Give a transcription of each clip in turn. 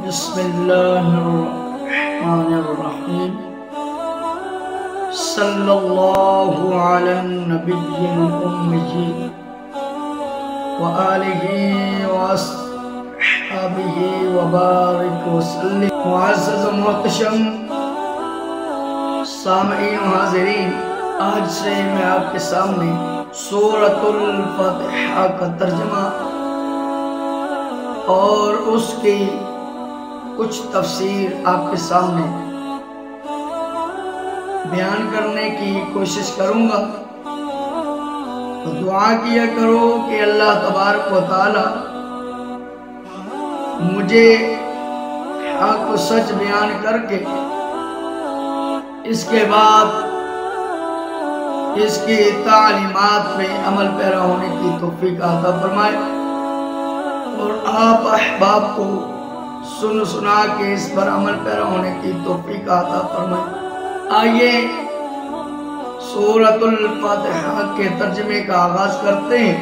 بسم اللہ الرحمن الرحیم صلی اللہ علی النبی الأمی وآلہ وصحبہ وبارک وسلم۔ معزز و محتشم سامعین و حاضرین، آج سے میں آپ کے سامنے سورۃ الفاتحہ کا ترجمہ اور اس کی کچھ تفسیر آپ کے سامنے بیان کرنے کی کوشش کروں گا۔ تو دعا کیا کرو کہ اللہ تبارک و تعالی مجھے حق و سچ بیان کر کے اس کے بعد اس کی تعلیمات میں عمل پیرا ہونے کی توفیق عطا فرمائے، اور آپ احباب کو سنا کے اس پر عمل پیرا ہونے کی توفیق عطا فرمائے۔ آئیے سورۃ الفاتحہ کے ترجمے کا آغاز کرتے ہیں۔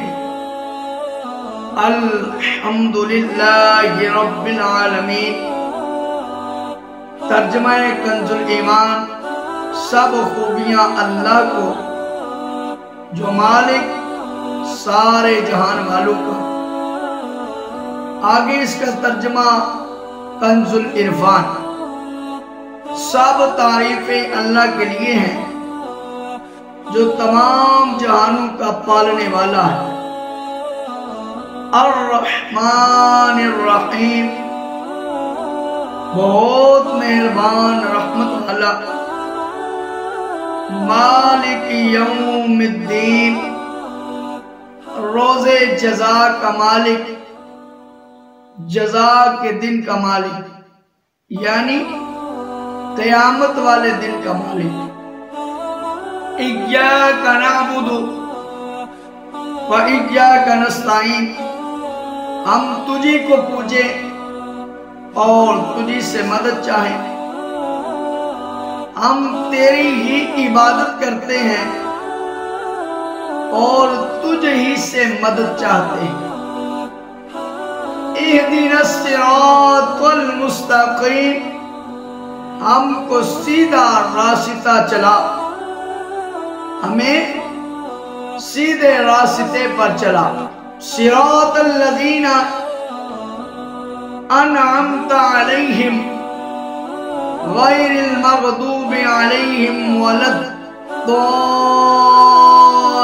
الحمدللہ رب العالمین۔ ترجمہ کنز الایمان، سب خوبیاں اللہ کو جو مالک سارے جہان والوں کا۔ آگے اس کا ترجمہ کنز العرفان، سب تعریفیں اللہ کے لیے ہیں جو تمام جہانوں کا پالنے والا ہے۔ الرحمن الرحیم، بہت مہربان رحمت والا۔ مالک یوم الدین، روز جزا کا مالک، جزا کے دن کا مالک، یعنی قیامت والے دن کا مالک۔ ایاک نعبد و ایاک نستعین، ہم تجھی کو پوجیں اور تجھی سے مدد چاہیں، ہم تیری ہی عبادت کرتے ہیں اور تجھ ہی سے مدد چاہتے ہیں۔ اہدنا الصراط المستقیم، ہم کو سیدھا راستہ چلا، ہمیں سیدھے راستے پر چلا۔ صراط الذین انعمت علیہم غیر المغضوب علیہم ولا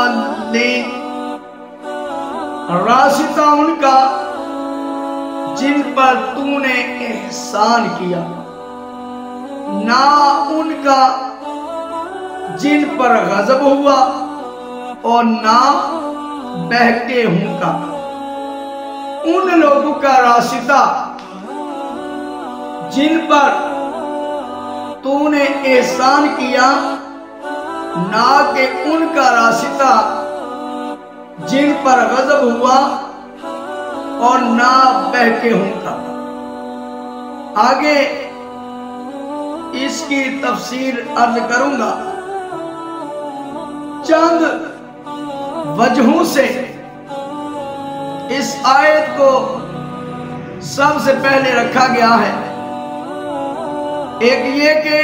الضالین، راستہ ان کا جن پر تو نے احسان کیا، نہ ان کا جن پر غضب ہوا اور نہ بہکے ہوں کا۔ ان لوگوں کا راستہ جن پر تو نے احسان کیا، نہ کہ ان کا راستہ جن پر غضب ہوا اور نہ بہکے ہوں کا۔ آگے اس کی تفسیر عرض کروں گا۔ چند وجہوں سے اس آیت کو سب سے پہلے رکھا گیا ہے۔ ایک یہ کہ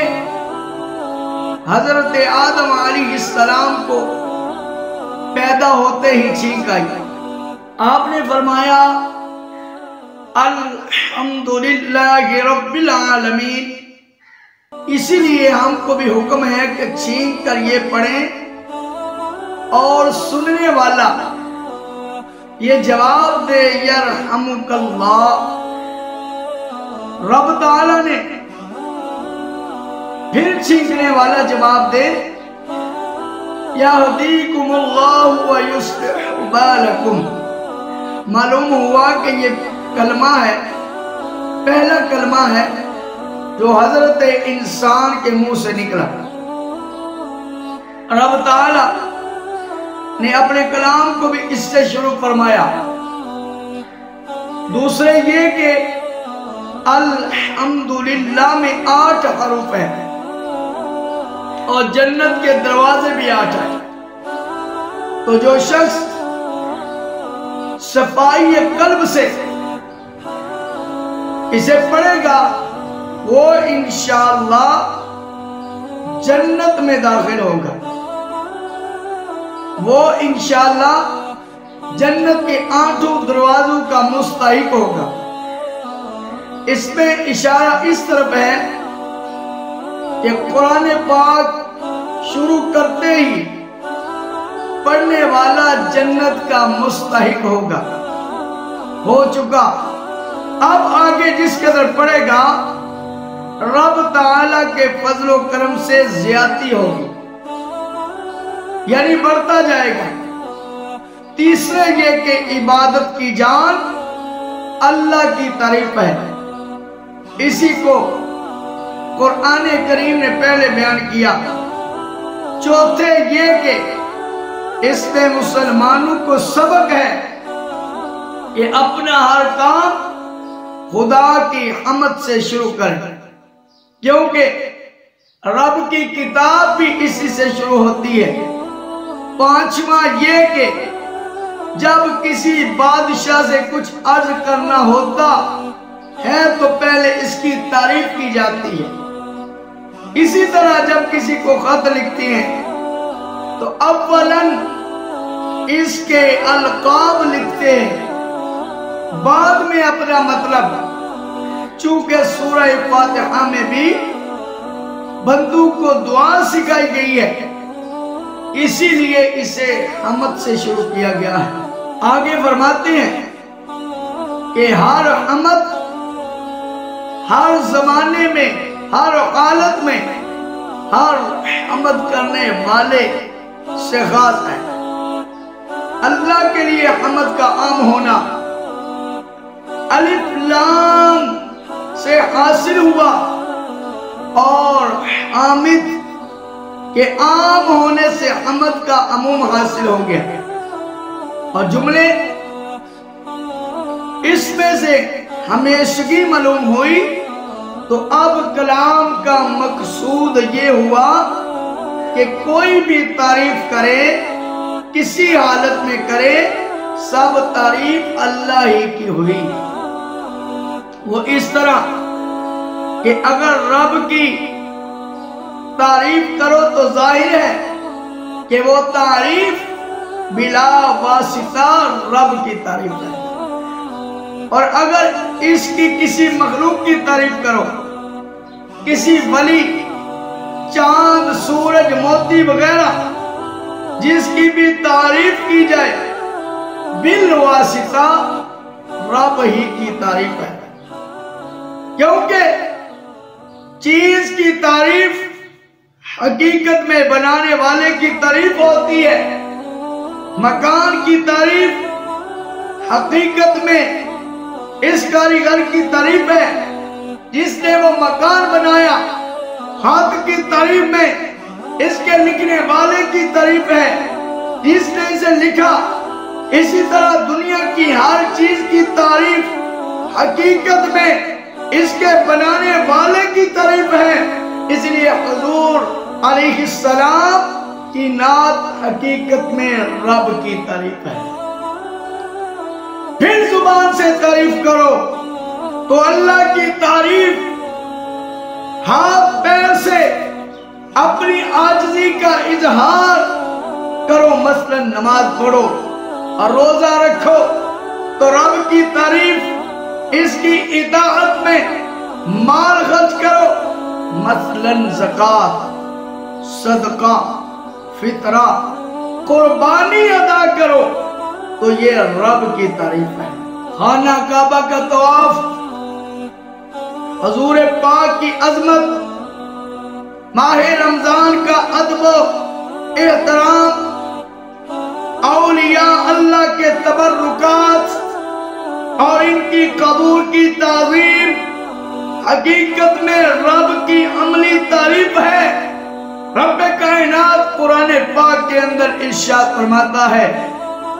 حضرت آدم علیہ السلام کو پیدا ہوتے ہی چھینک آئی۔ آپ نے فرمایا الحمدللہ رب العالمین، اسی لیے ہم کو بھی حکم ہے کہ چھینک کر یہ پڑھیں، اور سننے والا یہ جواب دے یرحمک اللہ۔ رب تعالیٰ نے پھر چھینکنے والا جواب دے یہدیکم اللہ ویصلح بالکم۔ معلوم ہوا کہ یہ کلمہ ہے، پہلا کلمہ ہے جو حضرت انسان کے منہ سے نکلا۔ رب تعالیٰ نے اپنے کلام کو بھی اس سے شروع فرمایا۔ دوسرے یہ کہ الحمدللہ میں 8 حروف ہیں اور جنت کے دروازے بھی 8 ہیں۔ تو جو شخص صفائی قلب سے اسے پڑھے گا وہ انشاءاللہ جنت میں داخل ہوگا، وہ انشاءاللہ جنت کے 8 دروازوں کا مستحق ہوگا۔ اس میں اشارہ اس طرف ہے کہ قرآن پاک شروع کرتے ہی پڑھنے والا جنت کا مستحق ہوگا، ہو چکا۔ اب آگے جس قدر پڑھے گا رب تعالیٰ کے فضل و کرم سے زیادتی ہوگی، یعنی بڑھتا جائے گا۔ تیسرے یہ کہ عبادت کی جان اللہ کی تعریف ہے، اسی کو قرآن کریم نے پہلے بیان کیا۔ چوتھے یہ کہ اس میں مسلمانوں کو سبق ہے کہ اپنا ہر کام خدا کی حمد سے شروع کریں، کیونکہ رب کی کتاب بھی اسی سے شروع ہوتی ہے۔ پانچواں یہ کہ جب کسی بادشاہ سے کچھ عرض کرنا ہوتا ہے تو پہلے اس کی تعریف کی جاتی ہے۔ اسی طرح جب کسی کو خط لکھتے ہیں تو اولاً اس کے القاب لکھتے ہیں، بعد میں اپنا مطلب۔ چونکہ سورہ فاتحہ میں بھی بندوں کو دعا سکھائی گئی ہے، اسی لیے اسے حمد سے شروع کیا گیا ہے۔ آگے فرماتے ہیں کہ ہر حمد ہر زمانے میں، ہر حالت میں، ہر حمد کرنے والے سے خاص ہے۔ اللہ کے لیے حمد کا عام ہونا الف لام سے حاصل ہوا، اور حامد کے عام ہونے سے حمد کا عموم حاصل ہو گیا، اور جملے اس میں سے ہمیشگی معلوم ہوئی۔ تو اب کلام کا مقصود یہ ہوا کہ کوئی بھی تعریف کرے، کسی حالت میں کرے، سب تعریف اللہ ہی کی ہوئی۔ وہ اس طرح کہ اگر رب کی تعریف کرو تو ظاہر ہے کہ وہ تعریف بلا واسطہ رب کی تعریف ہے، اور اگر اس کی کسی مخلوق کی تعریف کرو، کسی ولی، چاند، سورج، موتی وغیرہ جس کی بھی تعریف کی جائے، بالواسطہ رب ہی کی تعریف ہے، کیونکہ چیز کی تعریف حقیقت میں بنانے والے کی تعریف ہوتی ہے، مکان کی تعریف حقیقت میں اس کاریگر کی تعریف ہے جس نے وہ مکان بنایا، ہاتھ کی تعریف میں اس کے لکھنے والے کی تعریف ہے جس نے اسے لکھا۔ اسی طرح دنیا کی ہر چیز کی تعریف حقیقت میں اس کے بنانے والے کی تعریف ہے، اس لیے حضور علیہ السلام کی نعت حقیقت میں رب کی تعریف ہے۔ پھر زبان سے تعریف کرو تو اللہ کی تعریف، ہاتھ پیر سے اپنی عاجزی کا اظہار کرو، مثلا نماز پڑھو اور روزہ رکھو تو رب کی تعریف، اس کی اطاعت میں مال خرچ کرو، مثلا زکوٰۃ، صدقہ، فطرہ، قربانی ادا کرو تو یہ رب کی تعریف ہے۔ خانہ کعبہ کا طواف، حضور پاک کی عظمت، ماہ رمضان کا ادب و احترام، اولیاء اللہ کے تبرکات اور ان کی قبول کی تعظیم حقیقت میں رب کی عملی تعریف ہے۔ رب کائنات قرآن پاک کے اندر ارشاد فرماتا ہے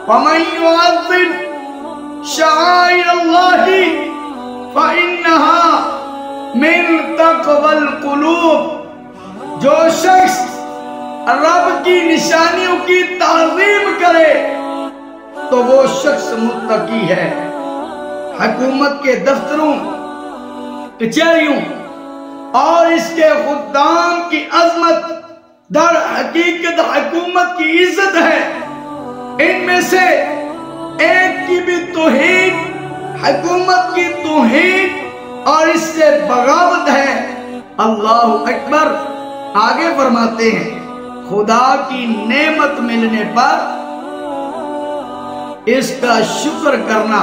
وَمَن يُعَظِّمْ شَعَائِرَ اللَّهِ فَإِنَّهَا مِن تَقْوَى الْقُلُوبِ، جو شخص رب کی نشانیوں کی تعظیم کرے تو وہ شخص متقی ہے۔ حکومت کے دفتروں، کچہریوں اور اس کے خدام کی عظمت در حقیقت حکومت کی عزت ہے، ان میں سے ایک کی بھی توہین حکومت کی توہین اور اس سے بغاوت ہے۔ اللہ اکبر۔ آگے فرماتے ہیں خدا کی نعمت ملنے پر اس کا شکر کرنا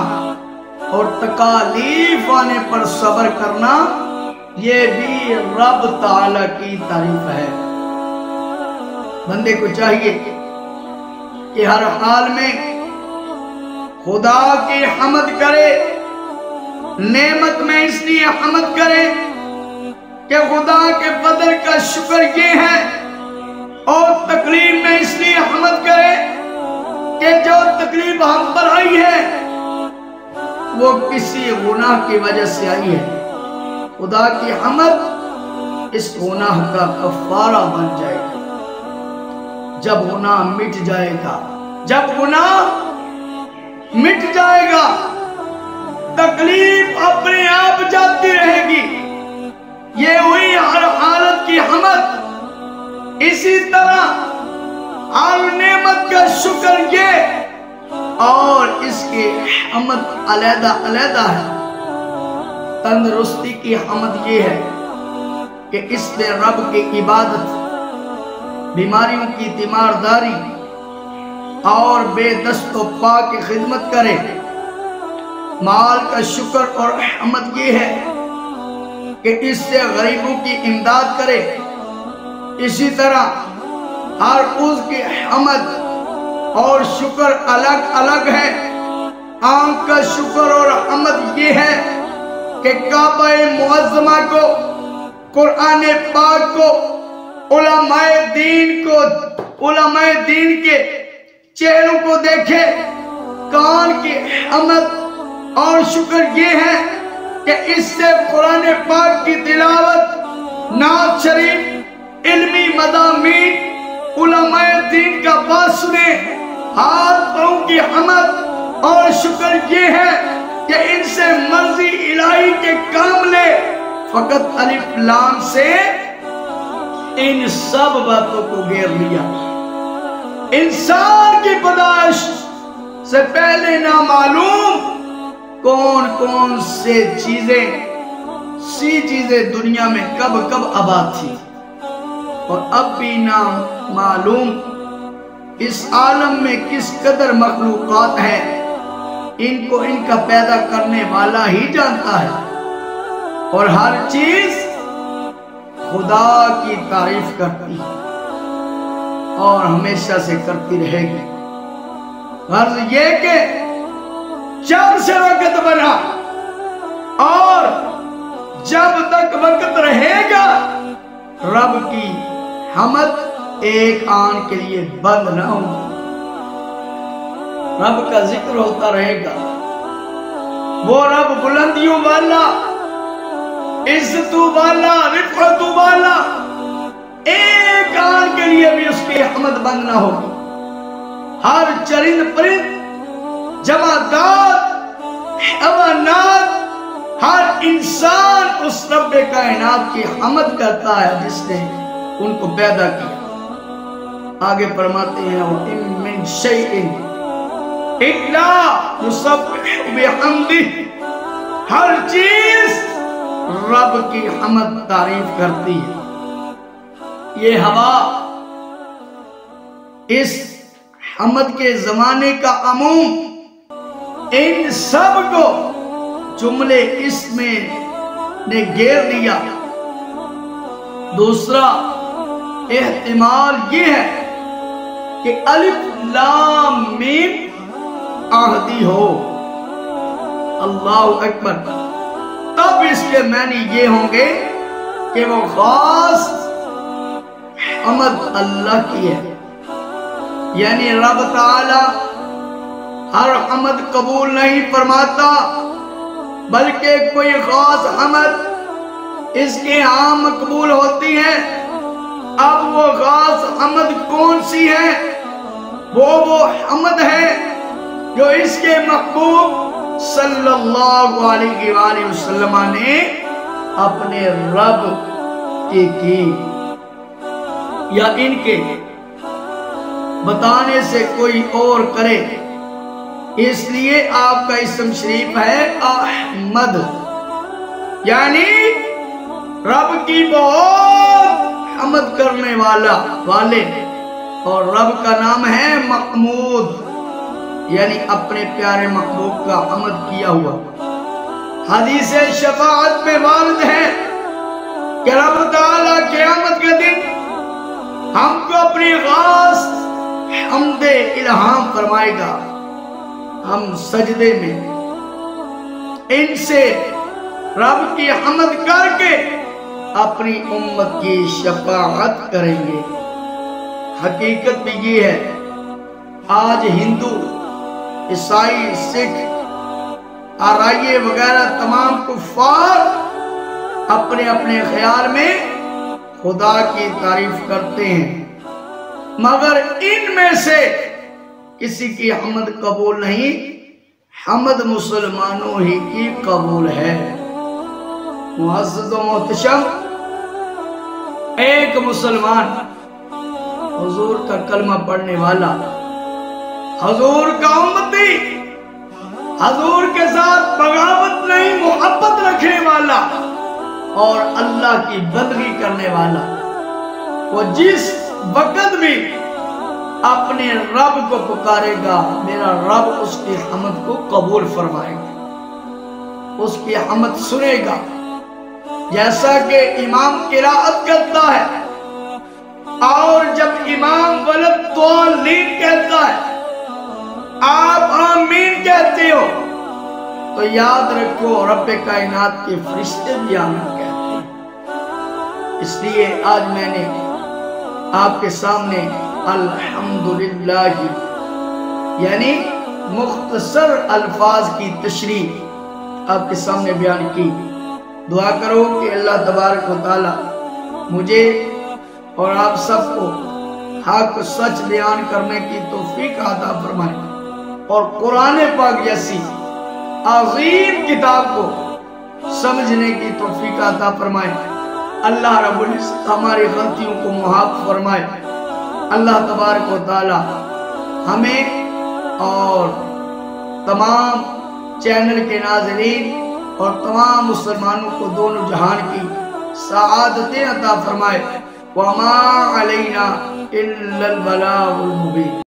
اور تکالیف آنے پر صبر کرنا، یہ بھی رب تعالیٰ کی تعریف ہے۔ بندے کو چاہیے کہ ہر حال میں خدا کی حمد کرے، نعمت میں اس لیے حمد کرے کہ خدا کے فضل کا شکر یہ ہے، اور تکلیف میں اس لیے حمد کرے کہ جو تکلیف ہم پر آئی ہے وہ کسی گناہ کی وجہ سے آئی ہے۔ خدا کی حمد اس گناہ کا کفارہ بن جائے گا جب گناہ مٹ جائے گا، جب گناہ مٹ جائے گا تکلیف اپنے آپ جاتی رہے گی۔ یہ ہوئی ہر حالت کی حمد۔ اسی طرح ہر نعمت کا شکر یہ اور اس کی حمد علیحدہ علیحدہ ہے۔ تندرستی کی حمد یہ ہے کہ اس نے رب کی عبادت، بیماریوں کی تیمارداری اور بے دست و پا کی خدمت کرے۔ مال کا شکر اور حمد یہ ہے کہ اس سے غریبوں کی امداد کرے۔ اسی طرح ہر عضو کی حمد اور شکر الگ الگ ہے۔ آنکھ کا شکر اور حمد یہ ہے کہ کعبہ معظمہ کو، قرآن پاک کو، علماء دین کے چہروں کو دیکھے۔ کان کی حمد اور شکر یہ ہے کہ اس سے قرآن پاک کی تلاوت، نعت شریف، علمی مضامین، علماء دین کا بات سنے۔ ہاتھ پاؤں کی حمد اور شکر یہ ہے کہ ان سے مرضی الہی کے کام لے۔ فقط الف لام سے ان سب باتوں کو گھیر لیا۔ انسان کی پیدائش سے پہلے نامعلوم کون کون سے چیزیں دنیا میں کب کب آباد تھی، اور اب بھی نامعلوم اس عالم میں کس قدر مخلوقات ہیں۔ ان کو ان کا پیدا کرنے والا ہی جانتا ہے، اور ہر چیز خدا کی تعریف کرتی ہے اور ہمیشہ سے کرتی رہے گی۔ غرض یہ کہ جب سے وقت بنا اور جب تک وقت رہے گا رب کی حمد ایک آن کے لیے بند نہ ہوگی۔ رب کا ذکر ہوتا رہے گا۔ وہ رب بلندیوں والا، عزتوں والا، رفعتوں والا، ایک آن کے لیے بھی اس کی حمد بند نہ ہوگی۔ ہر چرند پرند، جمادات، حیوانات، ہر انسان اس رب کائنات کی حمد کرتا ہے جس نے ان کو پیدا کیا۔ آگے فرماتے ہیں وَإِن مِّن شَيْءٍ إِلَّا يُسَبِّحُ بِحَمْدِهِ، ہر چیز رب کی حمد تعریف کرتی ہے۔ یہ ہوا اس حمد کے زمانے کا عموم ان سب کو جملے اس میں نے گھیر لیا۔ دوسرا احتمال یہ ہے کہ الف لام میم عہدی ہو۔ اللہ اکبر۔ تب اس کے معنی یہ ہوں گے کہ وہ خاص حمد اللہ کی ہے، یعنی رب تعالی ہر حمد قبول نہیں فرماتا، بلکہ کوئی خاص حمد اس کے عام مقبول ہوتی ہے۔ اب وہ خاص حمد کون سی ہے؟ وہ حمد ہے جو اس کے محبوب صلی اللہ علیہ وآلہ وسلم نے اپنے رب کی یا ان کے بتانے سے کوئی اور کرے، اس لیے آپ کا اسم شریف ہے احمد، یعنی رب کی بہت حمد کرنے والے، اور رب کا نام ہے محمود، یعنی اپنے پیارے محبوب کا حمد کیا ہوا۔ حدیث شفاعت میں وارد ہے کہ رب تعالیٰ قیامت کے دن ہم کو اپنی خاص حمد الہام فرمائے گا، ہم سجدے میں ان سے رب کی حمد کر کے اپنی امت کی شفاعت کریں گے۔ حقیقت بھی یہ ہے، آج ہندو، عیسائی، سکھ، آرائیے وغیرہ تمام کفار اپنے اپنے خیال میں خدا کی تعریف کرتے ہیں، مگر ان میں سے کسی کی حمد قبول نہیں، حمد مسلمانوں ہی کی قبول ہے۔ معزز و محتشم، ایک مسلمان حضور کا کلمہ پڑھنے والا، حضور کا امتی، حضور کے ساتھ بغاوت نہیں محبت رکھنے والا اور اللہ کی بندگی کرنے والا، وہ جس وقت بھی اپنے رب کو پکارے گا، میرا رب اس کی حمد کو قبول فرمائے گا، اس کی حمد سنے گا۔ جیسا کہ امام قرات کرتا ہے اور جب امام ولدالضالین کہتا ہے آپ آمین کہتے ہو تو یاد رکھو رب کائنات کے فرشتے بھی آمین کہتے ہیں۔ اس لیے آج میں نے آپ کے سامنے الحمدللہ یعنی مختصر الفاظ کی تشریح آپ کے سامنے بیان کی۔ دعا کرو کہ اللہ تبارک و تعالی مجھے اور آپ سب کو حق سچ بیان کرنے کی توفیق عطا فرمائے اور قرآن پاک جیسی عظیم کتاب کو سمجھنے کی توفیق عطا فرمائے۔ اللہ رب العزت ہماری غلطیوں کو معاف فرمائے۔ اللہ تبارک و تعالی ہمیں اور تمام چینل کے ناظرین اور تمام مسلمانوں کو دونوں جہان کی سعادتیں عطا فرمائے۔ وَمَا عَلَيْنَا إِلَّا الْبَلَاغُ الْمُبِينُ۔